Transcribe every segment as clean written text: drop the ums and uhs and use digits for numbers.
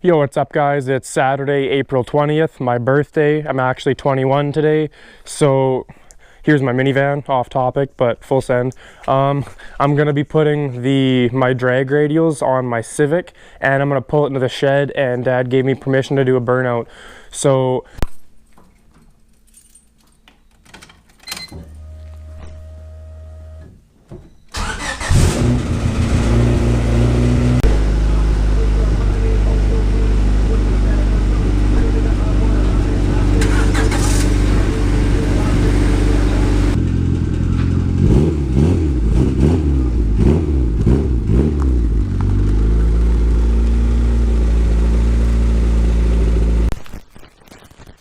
Yo, what's up guys? It's Saturday, April 20th, my birthday. I'm actually 21 today. So here's my minivan, off topic, but full send. I'm gonna be putting my drag radials on my Civic, and I'm gonna pull it into the shed, and Dad gave me permission to do a burnout. So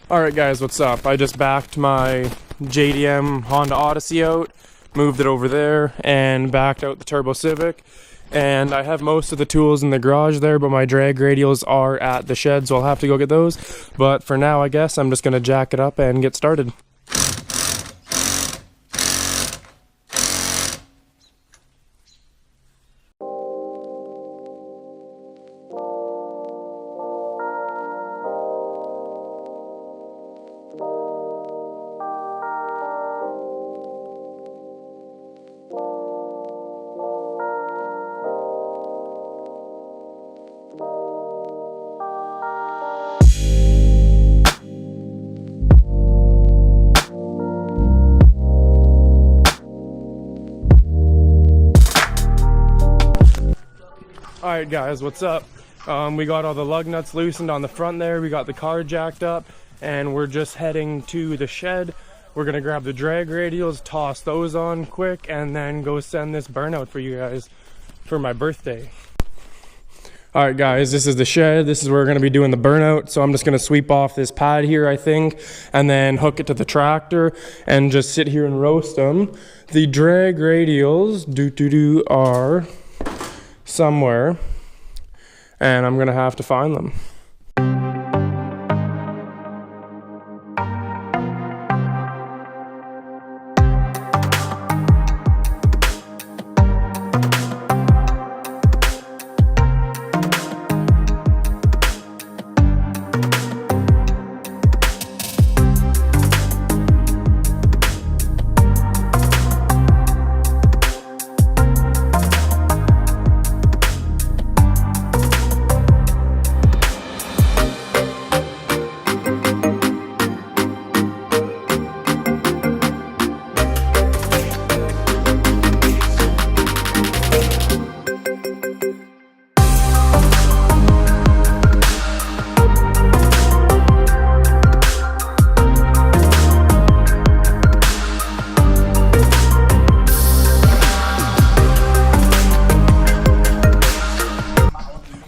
alright guys, what's up? I just backed my JDM Honda Odyssey out, moved it over there, and backed out the Turbo Civic. And I have most of the tools in the garage there, but my drag radials are at the shed, so I'll have to go get those. But for now, I guess I'm just gonna jack it up and get started. Alright guys, what's up? We got all the lug nuts loosened on the front there, we got the car jacked up, and we're just heading to the shed. We're gonna grab the drag radials, toss those on quick, and then go send this burnout for you guys for my birthday. Alright guys, this is the shed. This is where we're gonna be doing the burnout. So I'm just gonna sweep off this pad here, I think, and then hook it to the tractor and just sit here and roast them. The drag radials are somewhere, and I'm gonna have to find them.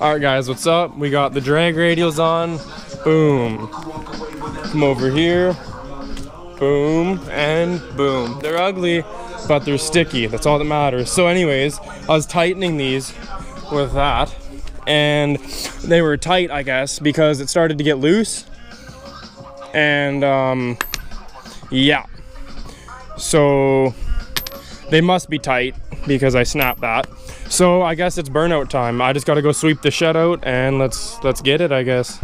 Alright guys, what's up? We got the drag radials on. Boom. Come over here. Boom and boom. They're ugly, but they're sticky. That's all that matters. So anyways, I was tightening these with that, and they were tight, I guess, because it started to get loose. And yeah. So they must be tight because I snapped that. So I guess it's burnout time. I just gotta go sweep the shed out, and let's get it, I guess.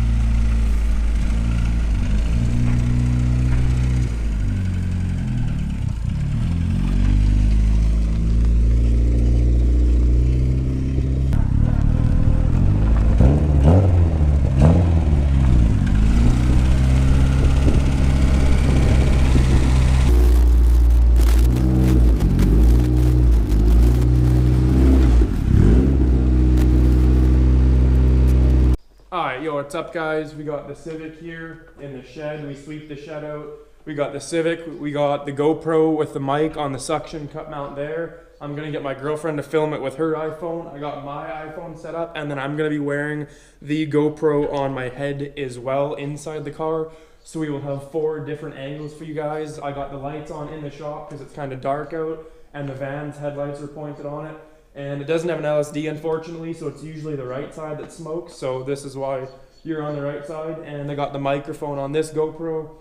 Alright, yo, what's up guys? We got the Civic here in the shed. We sweep the shed out. We got the Civic, we got the GoPro with the mic on the suction cup mount there. I'm gonna get my girlfriend to film it with her iPhone. I got my iPhone set up, and then I'm gonna be wearing the GoPro on my head as well inside the car. So we will have 4 different angles for you guys. I got the lights on in the shop because it's kind of dark out, and the van's headlights are pointed on it. And it doesn't have an LSD, unfortunately, so it's usually the right side that smokes. So this is why you're on the right side. And I got the microphone on this GoPro.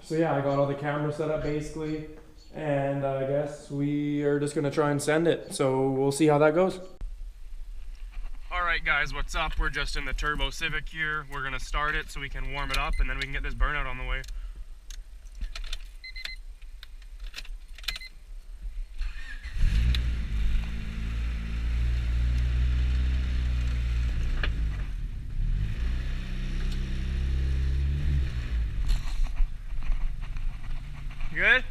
So yeah, I got all the cameras set up basically. And I guess we are just gonna try and send it. So we'll see how that goes. Alright Alright guys, what's up? We're just in the turbo Civic here. We're gonna start it so we can warm it up and then we can get this burnout on the way. Good?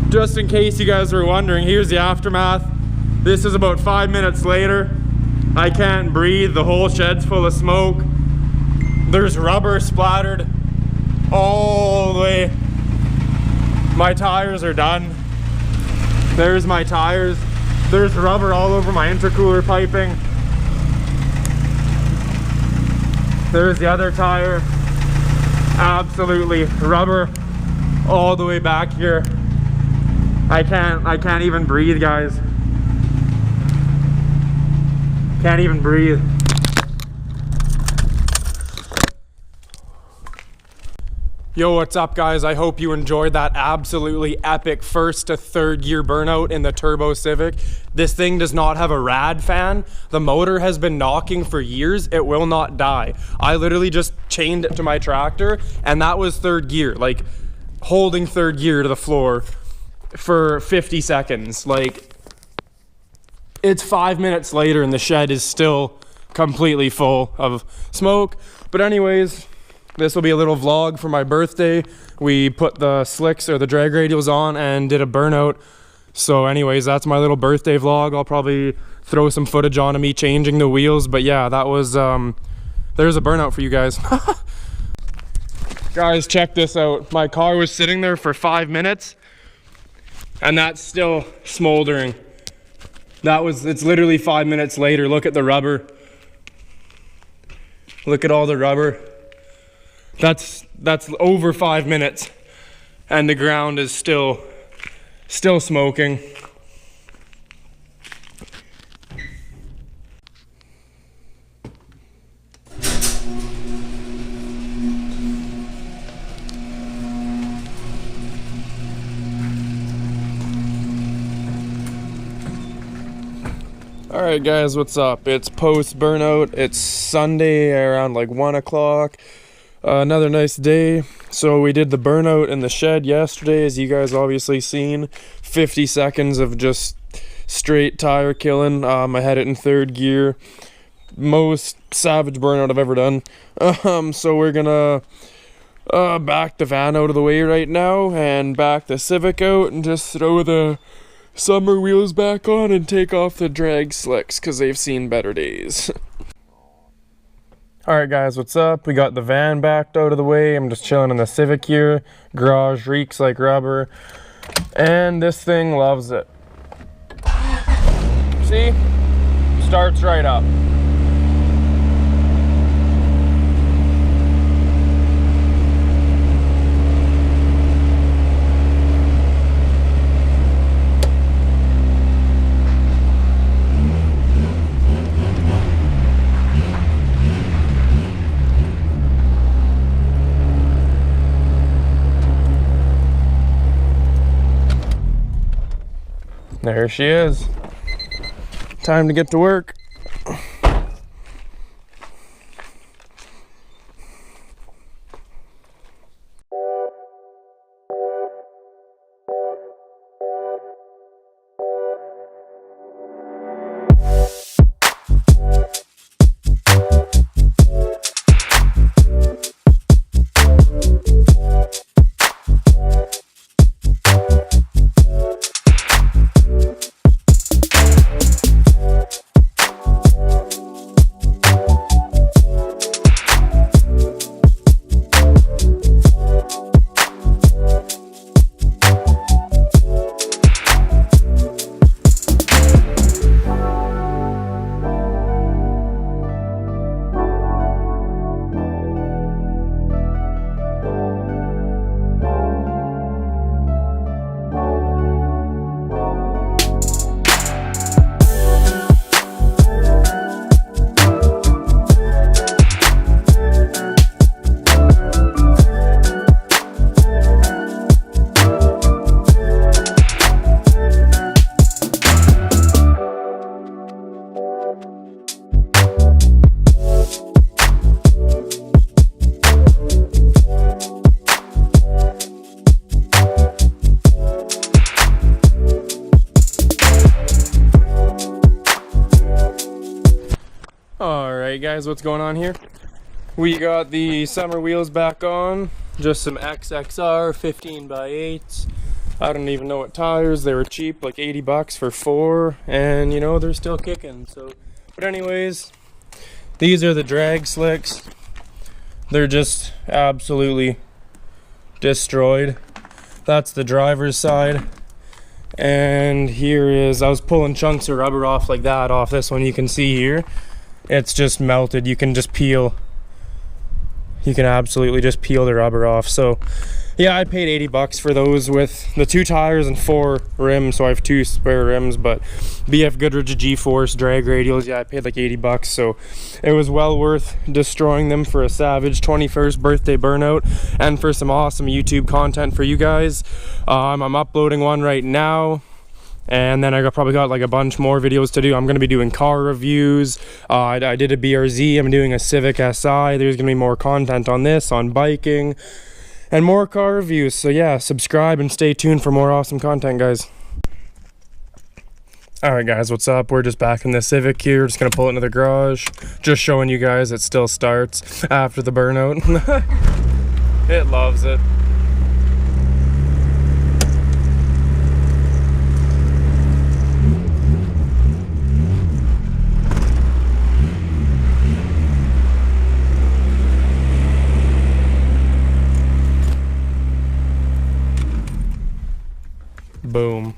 Just in case you guys were wondering, here's the aftermath. This is about 5 minutes later. I can't breathe, the whole shed's full of smoke. There's rubber splattered all the way. My tires are done. There's my tires. There's rubber all over my intercooler piping. There's the other tire. Absolutely rubber all the way back here. I can't even breathe, guys. Can't even breathe. Yo, what's up guys? I hope you enjoyed that absolutely epic first to third gear burnout in the turbo Civic. This thing does not have a rad fan. The motor has been knocking for years. It will not die. I literally just chained it to my tractor and that was third gear, like holding third gear to the floor for 50 seconds. Like, it's 5 minutes later and the shed is still completely full of smoke. But anyways, this will be a little vlog for my birthday. We put the slicks or the drag radials on and did a burnout. So anyways, that's my little birthday vlog. I'll probably throw some footage on of me changing the wheels. But yeah, that was, there's a burnout for you guys. Guys, check this out. My car was sitting there for 5 minutes and that's still smoldering. It's literally 5 minutes later. Look at the rubber. Look at all the rubber. That's over 5 minutes and the ground is still smoking. Alright guys, what's up? It's post burnout. It's Sunday around like 1 o'clock. Another nice day. So we did the burnout in the shed yesterday, as you guys obviously seen. 50 seconds of just straight tire killing. I had it in third gear. Most savage burnout I've ever done. So we're gonna back the van out of the way right now and back the Civic out and just throw the summer wheels back on and take off the drag slicks because they've seen better days. Alright guys, what's up? We got the van backed out of the way. I'm just chilling in the Civic here. Garage reeks like rubber. And this thing loves it. See? Starts right up. There she is. Time to get to work. Alright guys, what's going on here? We got the summer wheels back on. Just some XXR 15x8s. I don't even know what tires. They were cheap, like 80 bucks for 4. And you know, they're still kicking. So, but anyways, these are the drag slicks. They're just absolutely destroyed. That's the driver's side. And here is, I was pulling chunks of rubber off like that off this one. You can see here. It's just melted. You can just peel. You can absolutely just peel the rubber off. So yeah, I paid 80 bucks for those with the 2 tires and 4 rims. So I have 2 spare rims, but BF Goodrich G-Force drag radials, yeah, I paid like 80 bucks. So it was well worth destroying them for a savage 21st birthday burnout and for some awesome YouTube content for you guys. I'm uploading one right now. And then probably got like a bunch more videos to do. I'm going to be doing car reviews. I did a BRZ. I'm doing a Civic SI. There's going to be more content on this, on biking, and more car reviews. So yeah, subscribe and stay tuned for more awesome content, guys. Alright guys, what's up? We're just back in the Civic here. Just going to pull it into the garage. Just showing you guys it still starts after the burnout. It loves it. Boom.